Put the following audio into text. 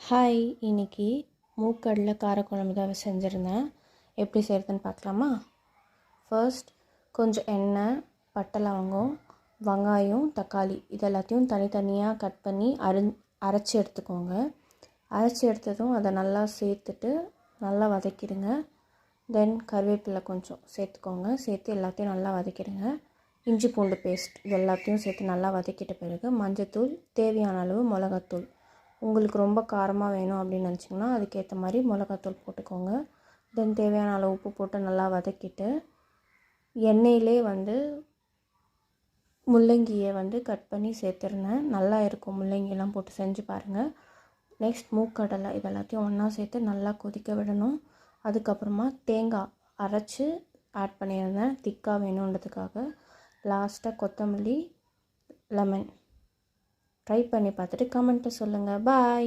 Hi, இன்னைக்கு மூக்கடலை காரக்குழம்பு தான் செஞ்சுருந்தேன். எப்படி செய்கிறதுன்னு பார்க்கலாமா? ஃபர்ஸ்ட் கொஞ்சம் எண்ணெய், பட்டை, லவங்கம், வெங்காயம், தக்காளி இது எல்லாத்தையும் தனித்தனியாக கட் பண்ணி அரைச்சி எடுத்துக்கோங்க. அரைச்சி எடுத்ததும் அதை நல்லா சேர்த்துட்டு நல்லா வதக்கிடுங்க. தென் கருவேப்பிலை கொஞ்சம் சேர்த்துக்கோங்க. சேர்த்து எல்லாத்தையும் நல்லா வதக்கிடுங்க. இஞ்சி பூண்டு பேஸ்ட் இது எல்லாத்தையும் சேர்த்து நல்லா வதக்கிட்ட பிறகு மஞ்சத்தூள், தேவையான அளவு மிளகாத்தூள், உங்களுக்கு ரொம்ப காரமாக வேணும் அப்படின்னு நினச்சிங்கன்னா அதுக்கேற்ற மாதிரி மிளகாத்தூள் போட்டுக்கோங்க. தென் தேவையான அளவு உப்பு போட்டு நல்லா வதக்கிட்டு எண்ணெயிலே முள்ளங்கியை கட் பண்ணி சேர்த்துருந்தேன். நல்லா இருக்கும், முள்ளங்கியெல்லாம் போட்டு செஞ்சு பாருங்கள். நெக்ஸ்ட் மூக்கடலை இது எல்லாத்தையும் ஒன்றா சேர்த்து நல்லா கொதிக்க விடணும். அதுக்கப்புறமா தேங்காய் அரைச்சி ஆட் பண்ணியிருந்தேன் திக்காக வேணுன்றதுக்காக. லாஸ்ட்டாக கொத்தமல்லி, லெமன். ட்ரை பண்ணி பார்த்துட்டு கமெண்ட்டை சொல்லுங்கள். பாய்.